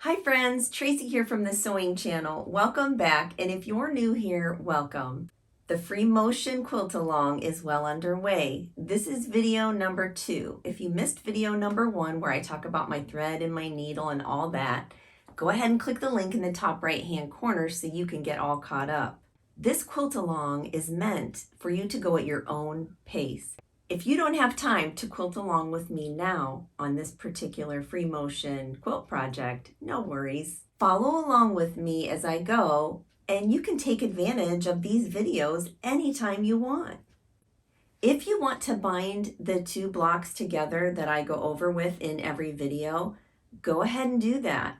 Hi friends, Tracy here from the Sewing Channel. Welcome back, and if you're new here, welcome. The free motion quilt along is well underway. This is video number 2. If you missed video number 1 where I talk about my thread and my needle and all that, go ahead and click the link in the top right hand corner so you can get all caught up. This quilt along is meant for you to go at your own pace. If you don't have time to quilt along with me now on this particular free motion quilt project, no worries. Follow along with me as I go, and you can take advantage of these videos anytime you want. If you want to bind the 2 blocks together that I go over with in every video, go ahead and do that.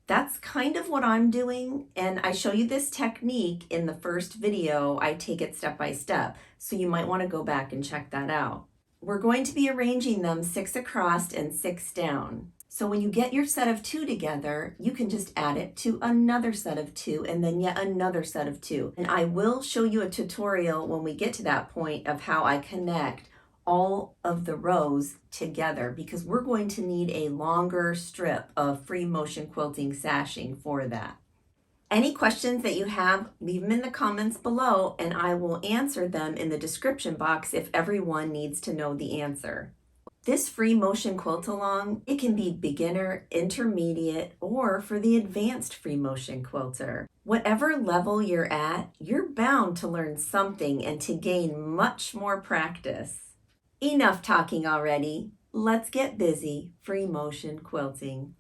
That's kind of what I'm doing, and I show you this technique in the first video. I take it step by step, so you might want to go back and check that out. We're going to be arranging them 6 across and 6 down. So when you get your set of 2 together, you can just add it to another set of 2 and then yet another set of 2. And I will show you a tutorial when we get to that point of how I connect all of the rows together, because we're going to need a longer strip of free motion quilting sashing for that. Any questions that you have, leave them in the comments below and I will answer them in the description box if everyone needs to know the answer. This free motion quilt along, it can be beginner, intermediate, or for the advanced free motion quilter. Whatever level you're at, you're bound to learn something and to gain much more practice. Enough talking already. Let's get busy free motion quilting.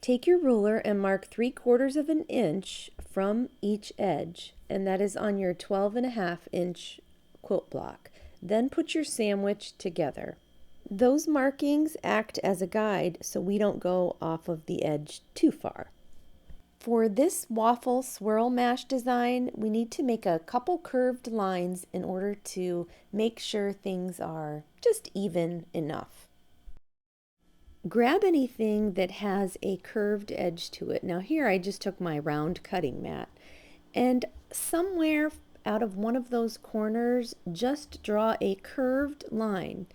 Take your ruler and mark 3/4 of an inch from each edge, and that is on your 12.5 inch quilt block. Then put your sandwich together. Those markings act as a guide so we don't go off of the edge too far. For this waffle swirl mash design, we need to make a couple curved lines in order to make sure things are just even enough. Grab anything that has a curved edge to it. Now here I just took my round cutting mat, and somewhere out of one of those corners just draw a curved line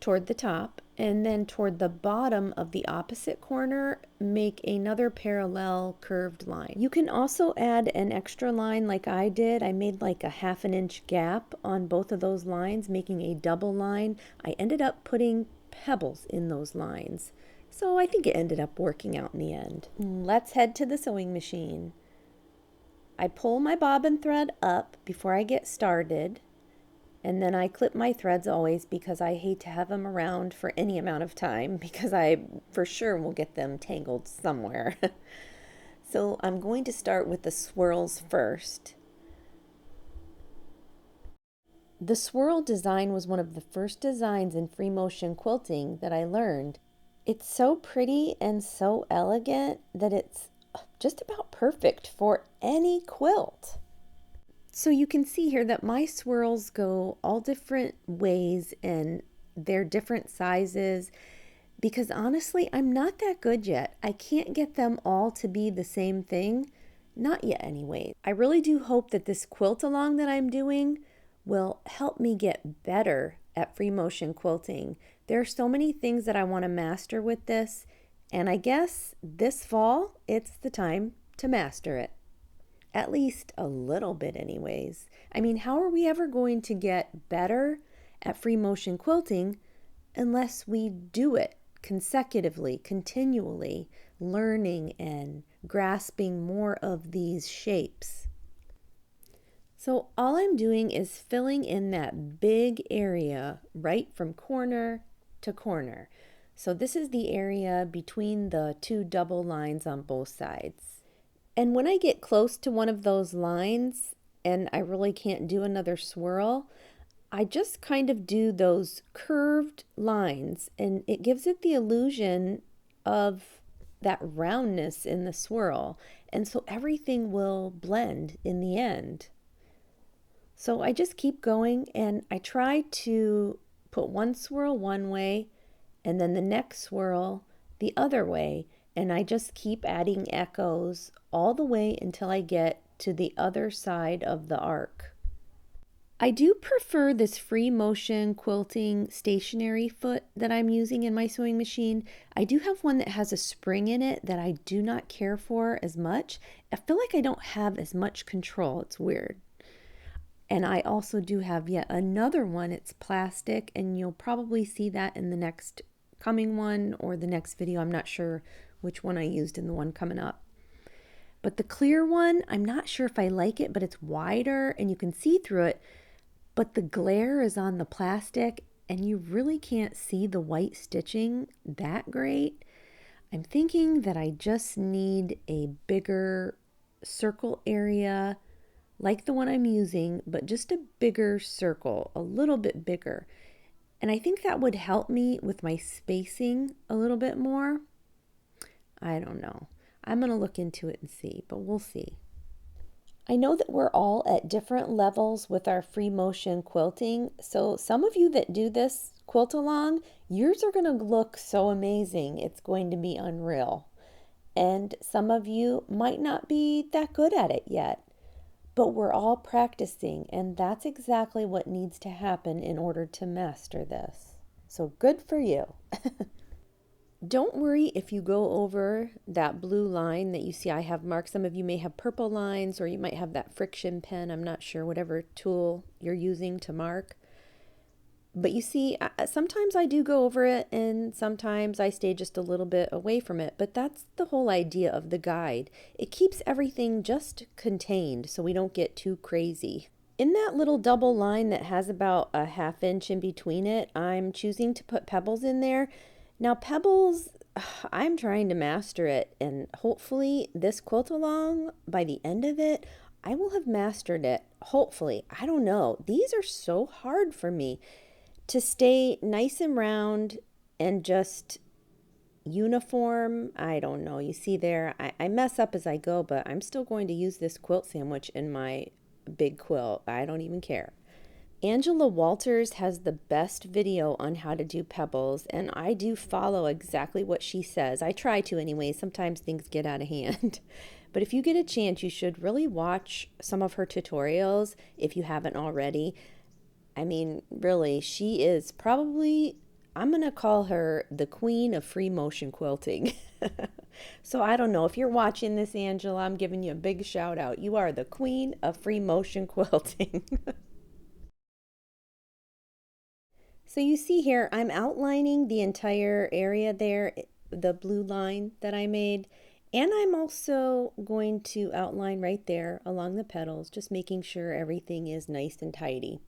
toward the top, and then toward the bottom of the opposite corner make another parallel curved line. You can also add an extra line like I did. I made like a 1/2 inch gap on both of those lines, making a double line. I ended up putting pebbles in those lines, so I think it ended up working out in the end. Let's head to the sewing machine. I pull my bobbin thread up before I get started, and then I clip my threads always because I hate to have them around for any amount of time, because I for sure will get them tangled somewhere. So I'm going to start with the swirls first. The swirl design was one of the first designs in free motion quilting that I learned. It's so pretty and so elegant that it's just about perfect for any quilt. So you can see here that my swirls go all different ways and they're different sizes, because honestly, I'm not that good yet. I can't get them all to be the same thing. Not yet anyway. I really do hope that this quilt along that I'm doing will help me get better at free motion quilting. There are so many things that I want to master with this, and I guess this fall, it's the time to master it. At least a little bit anyways. I mean, how are we ever going to get better at free motion quilting unless we do it consecutively, continually, learning and grasping more of these shapes? So all I'm doing is filling in that big area right from corner to corner. So this is the area between the 2 double lines on both sides. And when I get close to one of those lines and I really can't do another swirl, I just kind of do those curved lines, and it gives it the illusion of that roundness in the swirl, and so everything will blend in the end. So I just keep going, and I try to put one swirl one way and then the next swirl the other way, and I just keep adding echoes all the way until I get to the other side of the arc. I do prefer this free motion quilting stationary foot that I'm using in my sewing machine. I do have one that has a spring in it that I do not care for as much. I feel like I don't have as much control. It's weird. And I also do have yet another one. It's plastic, and you'll probably see that in the next coming one or the next video. I'm not sure which one I used in the one coming up. But the clear one, I'm not sure if I like it, but it's wider and you can see through it. But the glare is on the plastic and you really can't see the white stitching that great. I'm thinking that I just need a bigger circle area like the one I'm using, but just a bigger circle, a little bit bigger. And I think that would help me with my spacing a little bit more. I don't know. I'm going to look into it and see, but we'll see. I know that we're all at different levels with our free motion quilting. So some of you that do this quilt along, yours are going to look so amazing. It's going to be unreal. And some of you might not be that good at it yet, but we're all practicing, and that's exactly what needs to happen in order to master this. So good for you. Don't worry if you go over that blue line that you see I have marked. Some of you may have purple lines, or you might have that friction pen. I'm not sure, whatever tool you're using to mark. But you see, sometimes I do go over it and sometimes I stay just a little bit away from it. But that's the whole idea of the guide. It keeps everything just contained so we don't get too crazy. In that little double line that has about a ½ inch in between it, I'm choosing to put pebbles in there. Now pebbles, I'm trying to master it, and hopefully this quilt along, by the end of it, I will have mastered it. Hopefully. I don't know. These are so hard for me to stay nice and round and just uniform. I don't know. You see there, I mess up as I go, but I'm still going to use this quilt sandwich in my big quilt. I don't even care. Angela Walters has the best video on how to do pebbles, and I do follow exactly what she says. I try to anyway. Sometimes things get out of hand. But if you get a chance, you should really watch some of her tutorials if you haven't already. I mean, really, she is probably, I'm going to call her the queen of free motion quilting. So I don't know. If you're watching this, Angela, I'm giving you a big shout out. You are the queen of free motion quilting. So you see here, I'm outlining the entire area there, the blue line that I made. And I'm also going to outline right there along the petals, just making sure everything is nice and tidy.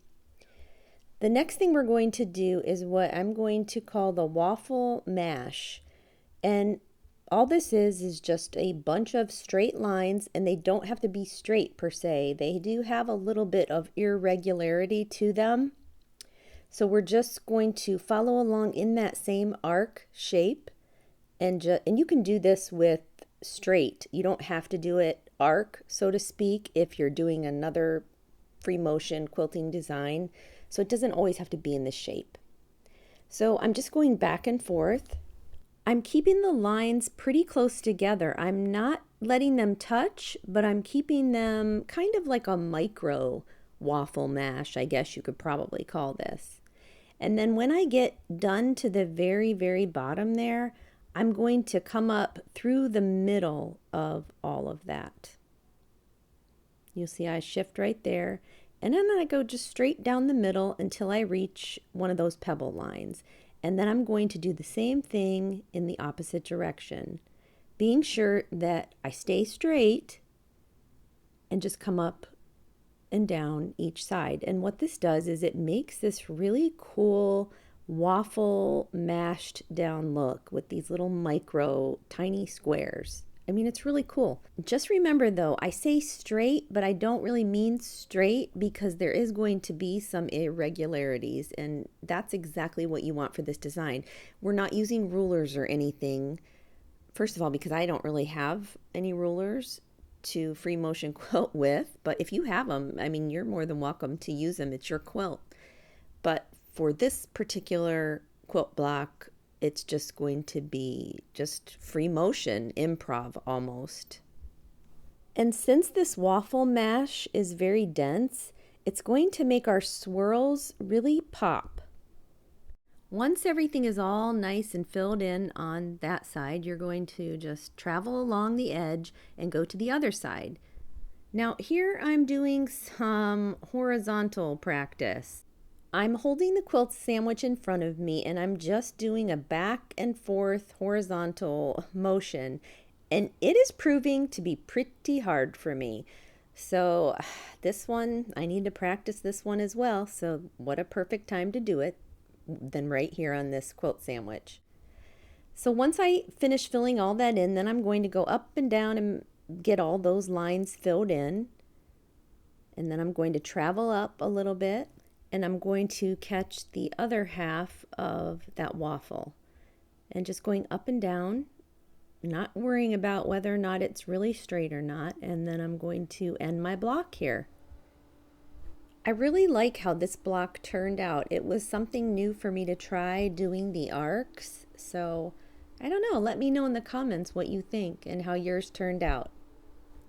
The next thing we're going to do is what I'm going to call the waffle mash. And all this is just a bunch of straight lines, and they don't have to be straight per se. They do have a little bit of irregularity to them. So we're just going to follow along in that same arc shape, and you can do this with straight. You don't have to do it arc, so to speak, if you're doing another free motion quilting design. So it doesn't always have to be in this shape. So I'm just going back and forth. I'm keeping the lines pretty close together. I'm not letting them touch, but I'm keeping them kind of like a micro waffle mash, I guess you could probably call this. And then when I get done to the very, very bottom there, I'm going to come up through the middle of all of that. You'll see I shift right there, and then I go just straight down the middle until I reach one of those pebble lines. And then I'm going to do the same thing in the opposite direction, being sure that I stay straight and just come up and down each side. And what this does is it makes this really cool waffle mashed down look with these little micro tiny squares. I mean, it's really cool. Just remember though, I say straight, but I don't really mean straight because there is going to be some irregularities, and that's exactly what you want for this design. We're not using rulers or anything. First of all, because I don't really have any rulers to free motion quilt with, but if you have them, I mean, you're more than welcome to use them. It's your quilt. But for this particular quilt block, it's just going to be just free motion, improv almost. And since this waffle mash is very dense, It's going to make our swirls really pop. Once everything is all nice and filled in on that side, you're going to just travel along the edge and go to the other side. Now here I'm doing some horizontal practice. I'm holding the quilt sandwich in front of me and I'm just doing a back and forth horizontal motion, and it is proving to be pretty hard for me. So this one, I need to practice this one as well. So what a perfect time to do it than right here on this quilt sandwich. So once I finish filling all that in, then I'm going to go up and down and get all those lines filled in. And then I'm going to travel up a little bit and I'm going to catch the other half of that waffle. And just going up and down, not worrying about whether or not it's really straight or not. And then I'm going to end my block here. I really like how this block turned out. It was something new for me to try doing the arcs. So I don't know, let me know in the comments what you think and how yours turned out.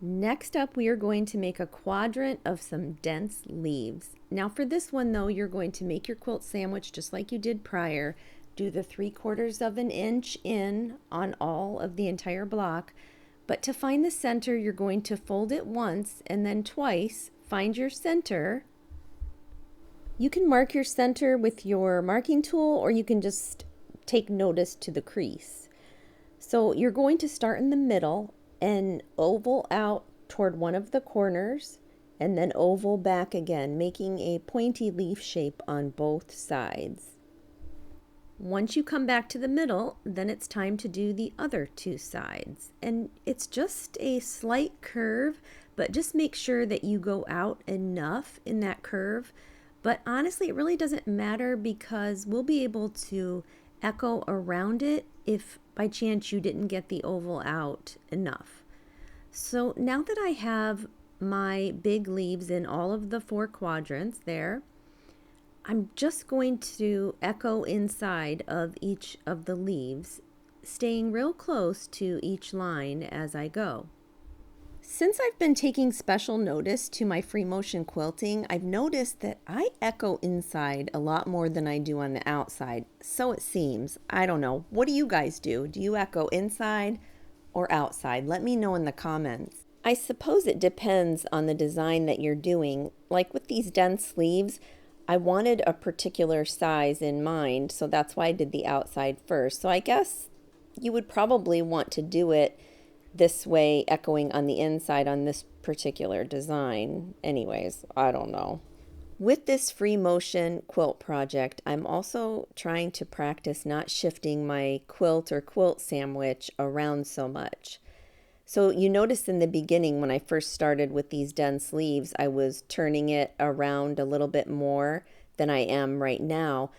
Next up, we are going to make a quadrant of some dense leaves. Now for this one though, you're going to make your quilt sandwich just like you did prior. Do the 3/4 of an inch in on all of the entire block. But to find the center, you're going to fold it once and then twice. Find your center. You can mark your center with your marking tool, or you can just take notice to the crease. So you're going to start in the middle and oval out toward one of the corners and then oval back again, making a pointy leaf shape on both sides. Once you come back to the middle, then it's time to do the other two sides. And it's just a slight curve, but just make sure that you go out enough in that curve. But honestly, it really doesn't matter because we'll be able to echo around it if by chance you didn't get the oval out enough. So now that I have my big leaves in all of the 4 quadrants there, I'm just going to echo inside of each of the leaves, staying real close to each line as I go. Since I've been taking special notice to my free motion quilting, I've noticed that I echo inside a lot more than I do on the outside. So it seems. I don't know. What do you guys do? Do you echo inside or outside? Let me know in the comments. I suppose it depends on the design that you're doing. Like with these dense sleeves, I wanted a particular size in mind, so that's why I did the outside first. So I guess you would probably want to do it this way, echoing on the inside on this particular design. Anyways, I don't know. With this free motion quilt project, I'm also trying to practice not shifting my quilt or quilt sandwich around so much. So you noticed in the beginning when I first started with these dense leaves, I was turning it around a little bit more than I am right now.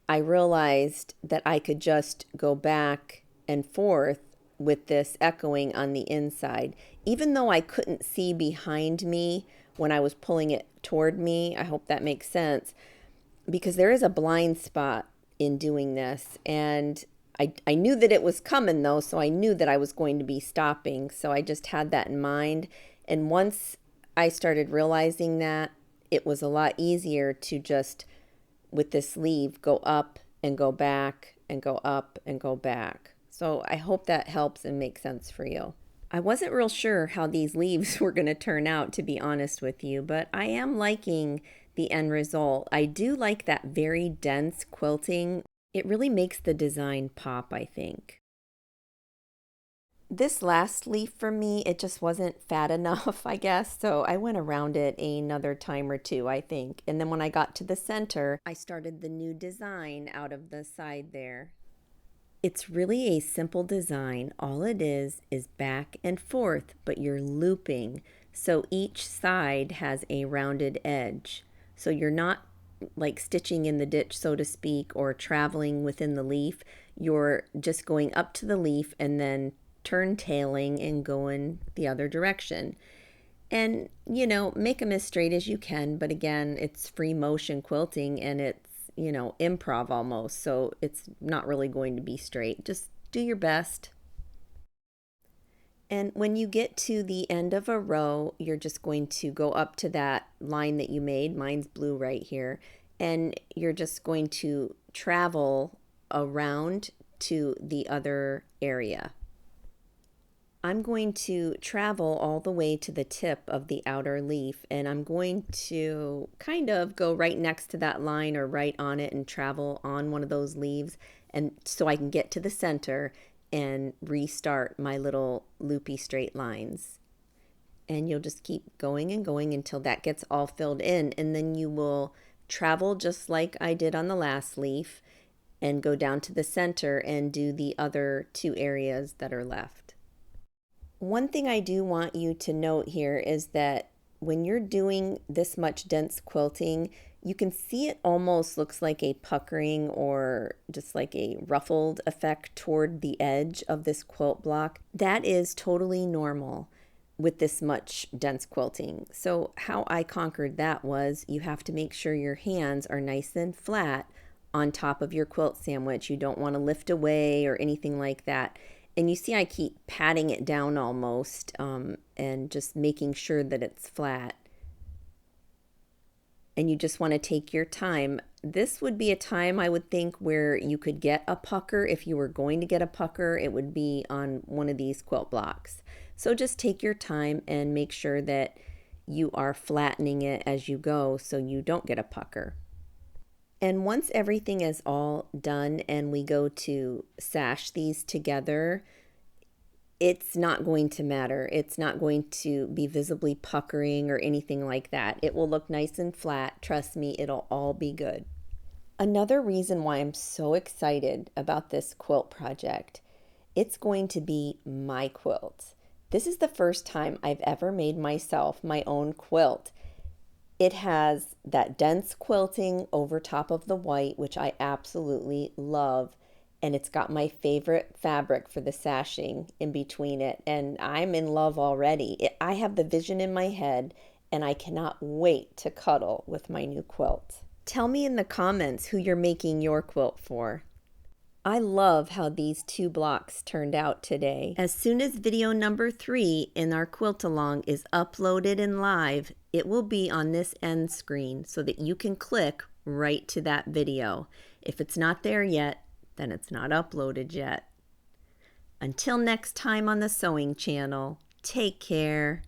I realized that I could just go back and forth with this echoing on the inside. Even though I couldn't see behind me when I was pulling it toward me, I hope that makes sense, because there is a blind spot in doing this. And I knew that it was coming though, so I knew that I was going to be stopping. So I just had that in mind. And once I started realizing that, it was a lot easier to just, with this sleeve, go up and go back and go up and go back. So I hope that helps and makes sense for you. I wasn't real sure how these leaves were going to turn out, to be honest with you, but I am liking the end result. I do like that very dense quilting. It really makes the design pop, I think. This last leaf for me, it just wasn't fat enough, I guess, so I went around it another time or two, I think. And then when I got to the center, I started the new design out of the side there. It's really a simple design. All it is back and forth, but you're looping. So each side has a rounded edge. So you're not like stitching in the ditch, so to speak, or traveling within the leaf. You're just going up to the leaf and then turn-tailing and going the other direction. And, you know, make them as straight as you can. But again, it's free motion quilting and it's, you know, improv almost, so it's not really going to be straight. Just do your best. And when you get to the end of a row, you're just going to go up to that line that you made. Mine's blue right here. And you're just going to travel around to the other area. I'm going to travel all the way to the tip of the outer leaf, and I'm going to kind of go right next to that line or right on it and travel on one of those leaves, and so I can get to the center and restart my little loopy straight lines. And you'll just keep going and going until that gets all filled in, and then you will travel just like I did on the last leaf and go down to the center and do the other two areas that are left. One thing I do want you to note here is that when you're doing this much dense quilting, you can see it almost looks like a puckering or just like a ruffled effect toward the edge of this quilt block. That is totally normal with this much dense quilting. So how I conquered that was you have to make sure your hands are nice and flat on top of your quilt sandwich. You don't want to lift away or anything like that. And you see I keep patting it down almost and just making sure that it's flat. And you just want to take your time. This would be a time I would think where you could get a pucker. If you were going to get a pucker, it would be on one of these quilt blocks. So just take your time and make sure that you are flattening it as you go so you don't get a pucker. And once everything is all done and we go to sash these together, it's not going to matter. It's not going to be visibly puckering or anything like that. It will look nice and flat. Trust me, it'll all be good. Another reason why I'm so excited about this quilt project, it's going to be my quilt. This is the first time I've ever made myself my own quilt. It has that dense quilting over top of the white, which I absolutely love. And it's got my favorite fabric for the sashing in between it. And I'm in love already. I have the vision in my head and I cannot wait to cuddle with my new quilt. Tell me in the comments who you're making your quilt for. I love how these two blocks turned out today. As soon as video number 3 in our quilt along is uploaded and live, it will be on this end screen so that you can click right to that video. If it's not there yet, then it's not uploaded yet. Until next time on the Sewing Channel, take care.